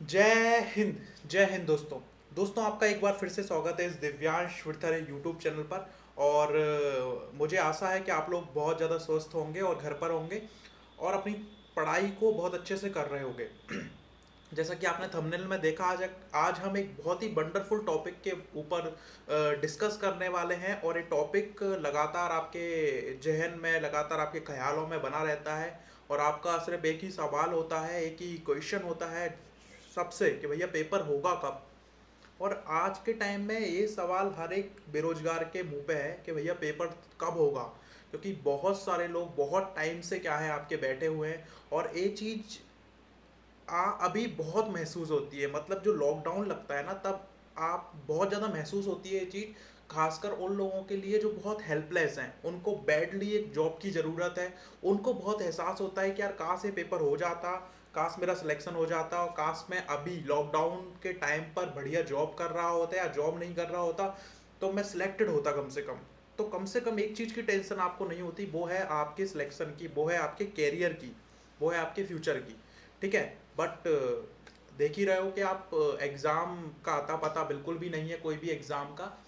जय हिंद दोस्तों। आपका एक बार फिर से स्वागत है इस दिव्यांश विरथरे यूट्यूब चैनल पर। और मुझे आशा है कि आप लोग बहुत ज़्यादा स्वस्थ होंगे और घर पर होंगे और अपनी पढ़ाई को बहुत अच्छे से कर रहे होंगे। जैसा कि आपने थंबनेल में देखा, आज हम एक बहुत ही वंडरफुल टॉपिक के ऊपर डिस्कस करने वाले हैं। और ये टॉपिक लगातार आपके जहन में, लगातार आपके ख्यालों में बना रहता है। और आपका सिर्फ एक ही सवाल होता है, एक ही क्वेश्चन होता है सबसे, कि भैया पेपर होगा कब। और आज के टाइम में ये सवाल हर एक बेरोजगार के मुंह पे है कि भैया पेपर कब होगा। क्योंकि बहुत सारे लोग बहुत टाइम से क्या है आपके बैठे हुए हैं। और ये चीज़ अभी बहुत महसूस होती है, मतलब जो लॉकडाउन लगता है ना, तब आप बहुत ज़्यादा महसूस होती है ये चीज़। खासकर उन लोगों के लिए जो बहुत हेल्पलेस हैं, उनको बैडली एक जॉब की ज़रूरत है। उनको बहुत एहसास होता है कि यार काश ये पेपर हो जाता, काश मेरा सिलेक्शन हो जाता, और काश मैं अभी लॉकडाउन के टाइम पर बढ़िया जॉब कर रहा होता या जॉब नहीं कर रहा होता तो मैं सिलेक्टेड होता कम से कम। तो कम से कम एक चीज़ की टेंशन आपको नहीं होती, वो है आपके सिलेक्शन की, वो है आपके कैरियर की, वो है आपके फ्यूचर की। ठीक है। बट देख ही रहे हो कि आप एग्ज़ाम का अता पता बिल्कुल भी नहीं है, कोई भी एग्ज़ाम का।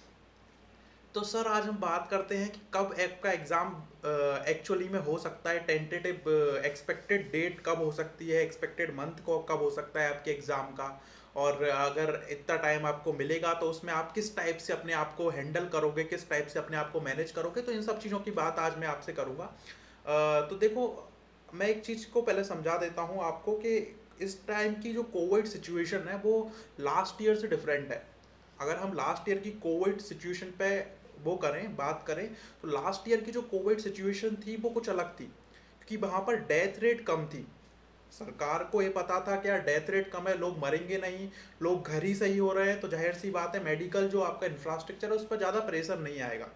तो सर आज हम बात करते हैं कि कब आपका एग्ज़ाम एक्चुअली में हो सकता है, टेंटेटिव एक्सपेक्टेड डेट कब हो सकती है, एक्सपेक्टेड मंथ को कब हो सकता है आपके एग्ज़ाम का। और अगर इतना टाइम आपको मिलेगा तो उसमें आप किस टाइप से अपने आप को हैंडल करोगे, किस टाइप से अपने आप को मैनेज करोगे। तो इन सब चीज़ों की बात आज मैं आपसे करूँगा। तो देखो, मैं एक चीज़ को पहले समझा देता हूँ आपको कि इस टाइम की जो कोविड सिचुएशन है वो लास्ट ईयर से डिफरेंट है। अगर हम लास्ट ईयर की कोविड सिचुएशन पे वो करें, बात करें, तो लास्ट ईयर की जो कोविड सिचुएशन थी वो कुछ अलग थी, क्योंकि वहाँ पर डेथ रेट कम थी। सरकार को ये पता था कि यार डेथ रेट कम है, लोग मरेंगे नहीं, लोग घर ही सही हो रहे हैं, तो जाहिर सी बात है मेडिकल जो आपका इंफ्रास्ट्रक्चर है उस पर ज़्यादा प्रेशर नहीं आएगा।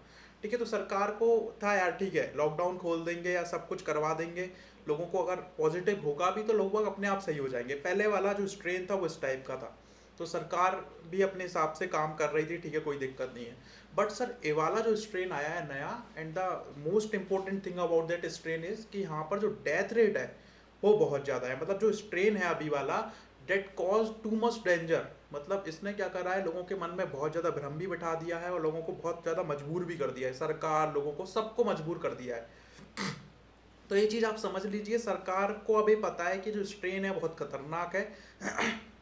ठीक है। तो सरकार को था यार ठीक है, लॉकडाउन खोल देंगे या सब कुछ करवा देंगे, लोगों को अगर पॉजिटिव होगा भी तो लोग अपने आप सही हो जाएंगे। पहले वाला जो स्ट्रेन था वो इस टाइप का था। तो सरकार भी अपने हिसाब से काम कर रही थी, ठीक है, कोई दिक्कत नहीं है। बट सर ये वाला जो स्ट्रेन आया है नया, and the most important thing about that strain is कि यहाँ पर जो डेथ रेट है वो बहुत ज़्यादा है। मतलब जो स्ट्रेन है अभी वाला, that cause too much danger. मतलब इसने क्या करा है, लोगों के मन में बहुत ज़्यादा भ्रम भी बिठा दिया है और लोगों को बहुत ज़्यादा मजबूर भी कर दिया है। सरकार लोगों को, सबको मजबूर कर दिया है। तो ये चीज़ आप समझ लीजिए, सरकार को अभी पता है कि जो स्ट्रेन है बहुत खतरनाक है।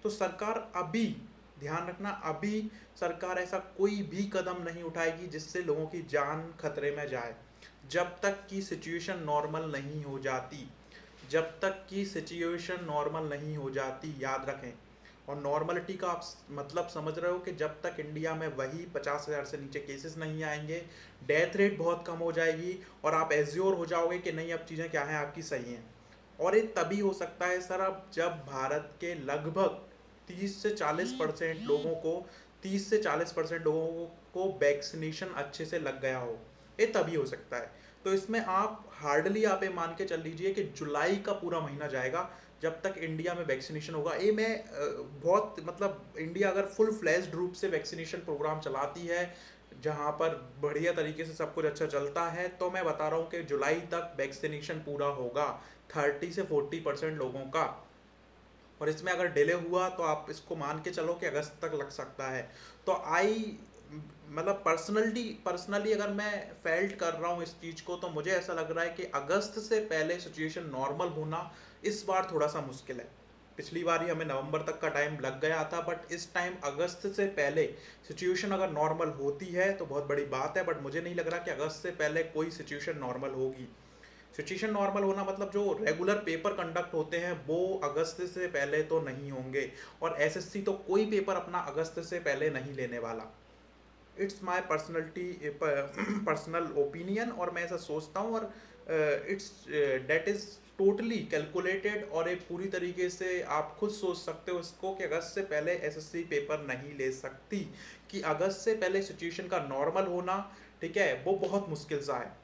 तो सरकार अभी, ध्यान रखना, अभी सरकार ऐसा कोई भी कदम नहीं उठाएगी जिससे लोगों की जान खतरे में जाए, जब तक कि सिचुएशन नॉर्मल नहीं हो जाती। जब तक कि सिचुएशन नॉर्मल नहीं हो जाती, याद रखें। और नॉर्मलिटी का आप मतलब समझ रहे हो कि जब तक इंडिया में वही 50,000 से नीचे केसेस नहीं आएंगे, डेथ रेट बहुत कम हो जाएगी और आप एज्योर हो जाओगे कि नहीं अब चीज़ें क्या हैं आपकी सही हैं। और ये तभी हो सकता है सर, अब जब भारत के लगभग 30 से 40% लोगों को, 30 से 40% लोगों को वैक्सीनेशन अच्छे से लग गया हो, ये तभी हो सकता है। तो इसमें आप हार्डली आप ये मान के चल लीजिए कि जुलाई का पूरा महीना जाएगा जब तक इंडिया में वैक्सीनेशन होगा। ये मैं बहुत, मतलब इंडिया अगर फुल फ्लैश्ड रूप से वैक्सीनेशन प्रोग्राम चलाती है, जहाँ पर बढ़िया तरीके से सब कुछ अच्छा चलता है, तो मैं बता रहा हूँ कि जुलाई तक वैक्सीनेशन पूरा होगा 30 से 40% लोगों का। और इसमें अगर डिले हुआ तो आप इसको मान के चलो कि अगस्त तक लग सकता है। तो मतलब पर्सनली अगर मैं फेल्ट कर रहा हूँ इस चीज़ को, तो मुझे ऐसा लग रहा है कि अगस्त से पहले सिचुएशन नॉर्मल होना इस बार थोड़ा सा मुश्किल है। पिछली बार ही हमें नवंबर तक का टाइम लग गया था, बट इस टाइम अगस्त से पहले सिचुएशन अगर नॉर्मल होती है तो बहुत बड़ी बात है। बट मुझे नहीं लग रहा कि अगस्त से पहले कोई सिचुएशन नॉर्मल होगी। सिचुएशन नॉर्मल होना मतलब जो रेगुलर पेपर कंडक्ट होते हैं वो अगस्त से पहले तो नहीं होंगे। और एसएससी तो कोई पेपर अपना अगस्त से पहले नहीं लेने वाला। इट्स माई पर्सनल ओपिनियन, और मैं ऐसा सोचता हूँ। और it's that is totally calculated, और एक पूरी तरीके से आप खुद सोच सकते हो इसको कि अगस्त से पहले एसएससी पेपर नहीं ले सकती। कि अगस्त से पहले सिचुएशन का नॉर्मल होना, ठीक है, वो बहुत मुश्किल सा है,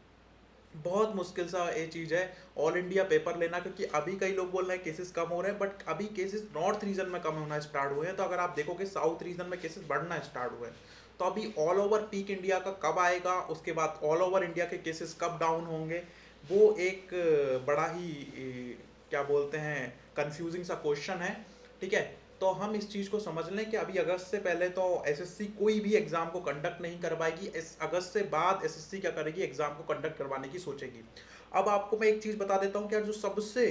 बहुत मुश्किल सा ये चीज़ है ऑल इंडिया पेपर लेना। क्योंकि अभी कई लोग बोल रहे हैं केसेस कम हो रहे हैं, बट अभी केसेस नॉर्थ रीजन में कम होना स्टार्ट हुए हैं। तो अगर आप देखोगे साउथ रीजन में केसेस बढ़ना स्टार्ट हुए हैं। तो अभी ऑल ओवर पीक इंडिया का कब आएगा, उसके बाद ऑल ओवर इंडिया के केसेस कब डाउन होंगे, वो एक बड़ा ही क्या बोलते हैं, कंफ्यूजिंग सा क्वेश्चन है। ठीक है। तो हम इस चीज़ को समझ लें कि अभी अगस्त से पहले तो एसएससी कोई भी एग्ज़ाम को कंडक्ट नहीं करवाएगी। इस अगस्त से बाद एसएससी क्या करेगी, एग्ज़ाम को कंडक्ट करवाने की सोचेगी। अब आपको मैं एक चीज़ बता देता हूँ, क्या जो सबसे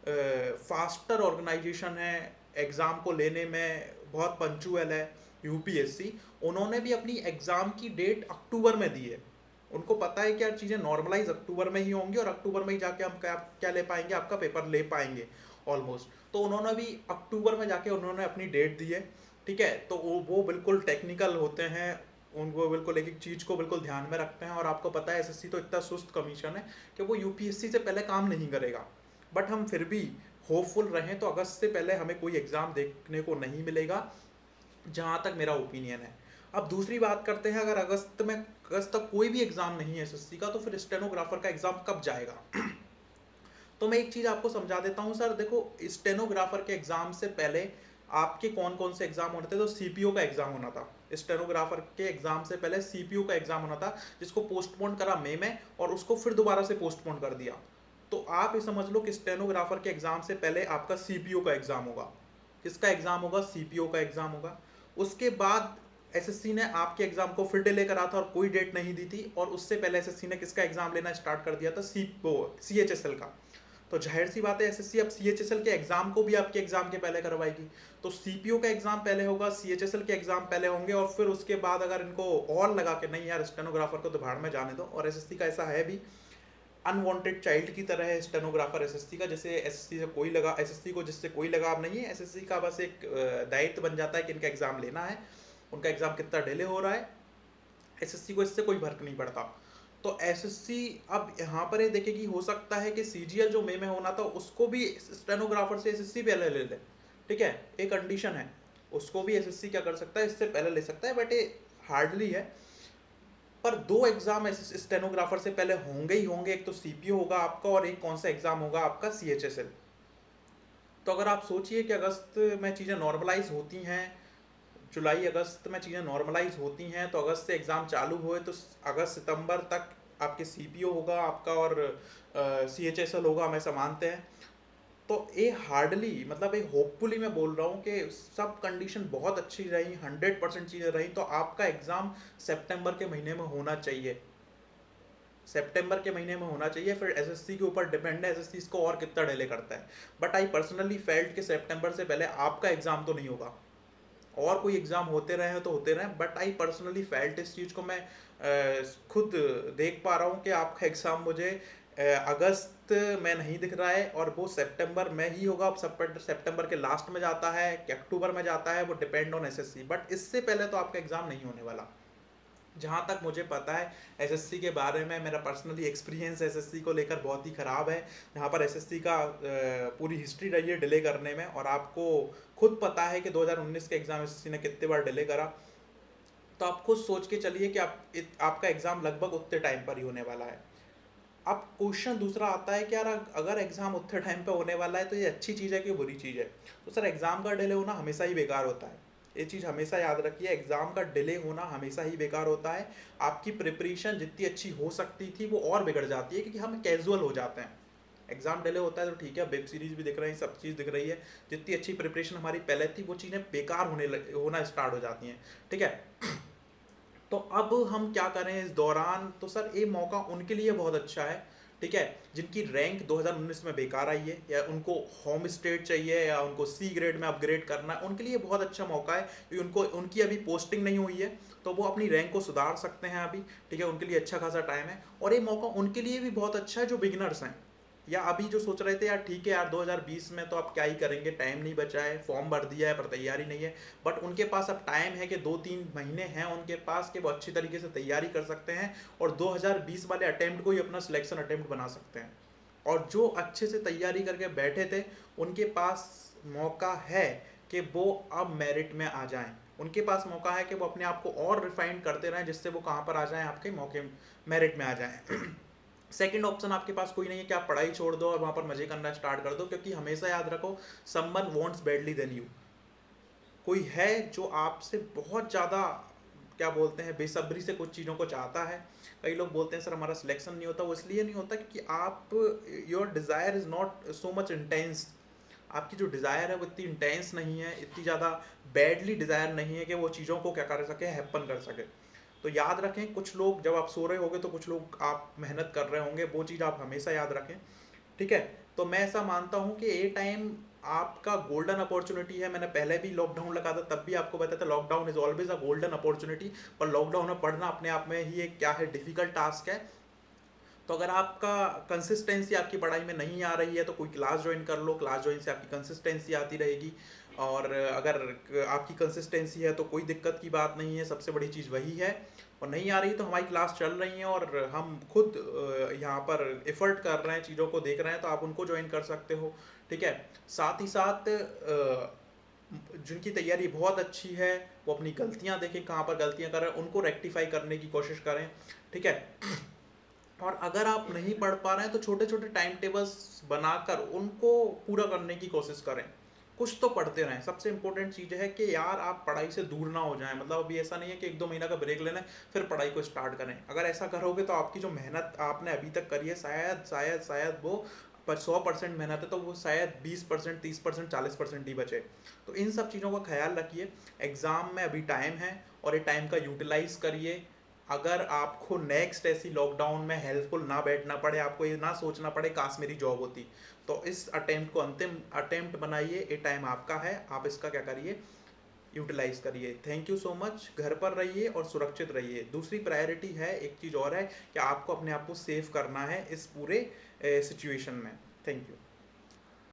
फास्टर ऑर्गेनाइजेशन है एग्ज़ाम को लेने में, बहुत पंक्चुअल है, यूपीएससी, उन्होंने भी अपनी एग्ज़ाम की डेट अक्टूबर में दी है। उनको पता है क्या चीज़ें नॉर्मलाइज अक्टूबर में ही होंगी और अक्टूबर में ही जाके हम क्या क्या ले पाएंगे, आपका पेपर ले पाएंगे ऑलमोस्ट। तो उन्होंने भी अक्टूबर में जाके उन्होंने अपनी डेट दी है। ठीक है, तो वो बिल्कुल टेक्निकल होते हैं, उनको बिल्कुल एक एक चीज़ को बिल्कुल ध्यान में रखते हैं। और आपको पता है एसएससी तो इतना सुस्त कमीशन है कि वो यूपीएससी से पहले काम नहीं करेगा। बट हम फिर भी होपफुल रहें तो अगस्त से पहले हमें कोई एग्ज़ाम देखने को नहीं मिलेगा, जहाँ तक मेरा ओपिनियन है। अब दूसरी बात करते हैं, अगर अगस्त तक कोई भी एग्ज़ाम नहीं है एसएससी का, तो फिर स्टेनोग्राफर का एग्ज़ाम कब जाएगा? तो मैं एक चीज़ आपको समझा देता हूँ सर। देखो, स्टेनोग्राफर के एग्ज़ाम से पहले आपके कौन कौन से एग्ज़ाम होने थे, तो सीपीओ का एग्ज़ाम होना था। स्टेनोग्राफर के एग्ज़ाम से पहले सीपीओ का एग्ज़ाम होना था, जिसको पोस्टपोन करा मई में और उसको फिर दोबारा से पोस्टपोन कर दिया। तो आप ये समझ लो कि स्टेनोग्राफर के एग्ज़ाम से पहले आपका सीपीओ का एग्ज़ाम होगा। किसका एग्ज़ाम होगा? सीपीओ का एग्ज़ाम होगा। उसके बाद एसएससी ने आपके एग्ज़ाम को फिर डिले करा था और कोई डेट नहीं दी थी, और उससे पहले एसएससी ने किसका एग्ज़ाम लेना स्टार्ट कर दिया था? सीएचएसएल का। तो जाहिर सी बात है एसएससी अब सीएचएसएल के एग्जाम को भी आपके एग्जाम के पहले करवाएगी। तो सीपीओ का एग्जाम पहले होगा, सीएचएसएल के एग्जाम पहले होंगे, और फिर उसके बाद अगर इनको और लगा के नहीं यार स्टेनोग्राफर को तो भाड़ में जाने दो, और एसएससी का ऐसा है भी, अनवांटेड चाइल्ड की तरह है स्टेनोग्राफर एसएससी का। जैसे एसएससी से कोई लगा, एसएससी को जिससे कोई लगाव नहीं है, एसएससी का बस एक दायित्व बन जाता है कि इनका एग्जाम लेना है। उनका एग्जाम कितना डिले हो रहा है, एसएससी को इससे कोई फर्क नहीं पड़ता। तो एसएससी अब यहाँ पर ये देखेगी, हो सकता है कि सीजीएल जो मई में होना था उसको भी स्टेनोग्राफर से एसएससी पहले ले ले। ठीक है, एक कंडीशन है, उसको भी एसएससी क्या कर सकता है, इससे पहले ले सकता है, बट ये हार्डली है। पर दो एग्जाम स्टेनोग्राफर से पहले होंगे ही होंगे, एक तो सीपीओ होगा आपका और एक कौन सा एग्जाम होगा आपका, सीएचएसएल। तो अगर आप सोचिए कि अगस्त में चीज़ें नॉर्मलाइज होती हैं, जुलाई अगस्त में चीज़ें नॉर्मलाइज होती हैं, तो अगस्त से एग्ज़ाम चालू हुए तो अगस्त सितंबर तक आपके सीपीओ होगा आपका और सीएचएसएल होगा, हम ऐसा मानते हैं। तो ये हार्डली, मतलब ये होपफुली मैं बोल रहा हूँ कि सब कंडीशन बहुत अच्छी रही, 100% चीज़ें रही, तो आपका एग्ज़ाम सितंबर के महीने में होना चाहिए। सितंबर के महीने में होना चाहिए। फिर एसएससी के ऊपर डिपेंड है, एसएससी इसको और कितना डिले करता है। बट आई पर्सनली फेल्ट कि सितंबर से पहले आपका एग्ज़ाम तो नहीं होगा। और कोई एग्जाम होते रहे तो होते रहे, बट आई पर्सनली फेल्ट, इस चीज़ को मैं खुद देख पा रहा हूँ कि आपका एग्ज़ाम मुझे अगस्त में नहीं दिख रहा है, और वो सितंबर में ही होगा। सितंबर के लास्ट में जाता है कि अक्टूबर में जाता है, वो डिपेंड ऑन एसएससी, बट इससे पहले तो आपका एग्ज़ाम नहीं होने वाला, जहाँ तक मुझे पता है। एसएससी के बारे में मेरा पर्सनली एक्सपीरियंस एसएससी को लेकर बहुत ही ख़राब है, जहाँ पर एसएससी का पूरी हिस्ट्री रही है डिले करने में, और आपको खुद पता है कि 2019 के एग्ज़ाम एसएससी ने कितने बार डिले करा। तो आप खुद सोच के चलिए कि आपका एग्ज़ाम लगभग उतने टाइम पर ही होने वाला है। अब क्वेश्चन दूसरा आता है कि यार अगर एग्ज़ाम उतने टाइम पे होने वाला है तो ये अच्छी चीज़ है कि बुरी चीज़ है? तो सर, एग्ज़ाम का डिले होना हमेशा ही बेकार होता है। ये चीज़ हमेशा याद रखिए, एग्ज़ाम का डिले होना हमेशा ही बेकार होता है। आपकी प्रिपरेशन जितनी अच्छी हो सकती थी वो और बिगड़ जाती है, क्योंकि हम कैजुअल हो जाते हैं। एग्ज़ाम डिले होता है तो ठीक है, वेब सीरीज़ भी दिख रही है, सब चीज़ दिख रही है, जितनी अच्छी प्रिपरेशन हमारी पहले थी वो चीज़ें बेकार होना स्टार्ट हो जाती हैं। ठीक है, तो अब हम क्या करें इस दौरान? तो सर, ये मौका उनके लिए बहुत अच्छा है, ठीक है, जिनकी रैंक 2019 में बेकार आई है, या उनको होम स्टेट चाहिए, या उनको सी ग्रेड में अपग्रेड करना है, उनके लिए बहुत अच्छा मौका है, क्योंकि उनकी अभी पोस्टिंग नहीं हुई है, तो वो अपनी रैंक को सुधार सकते हैं अभी। ठीक है, उनके लिए अच्छा खासा टाइम है, और ये मौका उनके लिए भी बहुत अच्छा है जो बिगिनर्स हैं, या अभी जो सोच रहे थे यार ठीक है यार 2020 में तो आप क्या ही करेंगे, टाइम नहीं बचा है, फॉर्म भर दिया है पर तैयारी नहीं है। बट उनके पास अब टाइम है कि 2-3 महीने हैं उनके पास कि वो अच्छी तरीके से तैयारी कर सकते हैं, और 2020 वाले अटेम्प्ट को ही अपना सिलेक्शन अटेम्प्ट बना सकते हैं। और जो अच्छे से तैयारी करके बैठे थे, उनके पास मौका है कि वो अब मेरिट में आ जाएं। उनके पास मौका है कि वो अपने आप को और रिफाइन करते रहें, जिससे वो कहाँ पर आ जाएं, आपके मौके मेरिट में आ जाएं। सेकंड ऑप्शन आपके पास कोई नहीं है कि आप पढ़ाई छोड़ दो और वहां पर मजे करना स्टार्ट कर दो, क्योंकि हमेशा याद रखो, someone wants badly than you. कोई है जो आपसे बहुत ज़्यादा, क्या बोलते हैं, बेसब्री से कुछ चीज़ों को चाहता है। कई लोग बोलते हैं सर हमारा सिलेक्शन नहीं होता, वो इसलिए नहीं होता क्योंकि आप, your desire is not so much intense. आपकी जो डिज़ायर है वो इतनी इंटेंस नहीं है, इतनी ज़्यादा बैडली डिज़ायर नहीं है कि वो चीज़ों को क्या कर सके, हैपन कर सके। तो याद रखें, कुछ लोग जब आप सो रहे होंगे तो कुछ लोग आप मेहनत कर रहे होंगे, वो चीज़ आप हमेशा याद रखें। ठीक है। तो मैं ऐसा मानता हूँ कि ये टाइम आपका गोल्डन अपॉर्चुनिटी है। मैंने पहले भी लॉकडाउन लगा था, तब भी आपको बताया था lockdown is always a golden opportunity. पर लॉकडाउन में पढ़ना अपने आप में ही एक क्या है, डिफिकल्ट टास्क है। तो अगर आपका कंसिस्टेंसी आपकी पढ़ाई में नहीं आ रही है तो कोई क्लास ज्वाइन कर लो, क्लास ज्वाइन से आपकी कंसिस्टेंसी आती रहेगी। और अगर आपकी कंसिस्टेंसी है तो कोई दिक्कत की बात नहीं है, सबसे बड़ी चीज़ वही है। और नहीं आ रही तो हमारी क्लास चल रही है और हम खुद यहाँ पर एफर्ट कर रहे हैं, चीज़ों को देख रहे हैं, तो आप उनको ज्वाइन कर सकते हो। ठीक है। साथ ही साथ जिनकी तैयारी बहुत अच्छी है वो अपनी गलतियां देखें, कहाँ पर गलतियां कर रहे हैं, उनको रेक्टिफाई करने की कोशिश करें। ठीक है। और अगर आप नहीं पढ़ पा रहे हैं तो छोटे छोटे टाइम टेबल्स बनाकर उनको पूरा करने की कोशिश करें। कुछ तो पढ़ते रहें। सबसे इंपॉर्टेंट चीज़ है कि यार आप पढ़ाई से दूर ना हो जाएं। मतलब अभी ऐसा नहीं है कि 1-2 महीना का ब्रेक लेना है फिर पढ़ाई को स्टार्ट करें। अगर ऐसा करोगे तो आपकी जो मेहनत आपने अभी तक करी है, शायद शायद शायद वो पर 100% मेहनत है तो वो शायद 20%, 30%, 40% ही बचे। तो इन सब चीज़ों का ख्याल रखिए। एग्ज़ाम में अभी टाइम है और ये टाइम का यूटिलाइज करिए। अगर आपको नेक्स्ट ऐसी लॉकडाउन में हेल्पफुल ना बैठना पड़े, आपको ये ना सोचना पड़े काश मेरी जॉब होती, तो इस अटेम्प्ट को अंतिम अटेम्प्ट बनाइए। ये टाइम आपका है, आप इसका क्या करिए, यूटिलाइज करिए। Thank you so much. घर पर रहिए और सुरक्षित रहिए। दूसरी प्रायोरिटी है, एक चीज़ और है कि आपको अपने आप को सेव करना है इस पूरे सिचुएशन में। Thank you.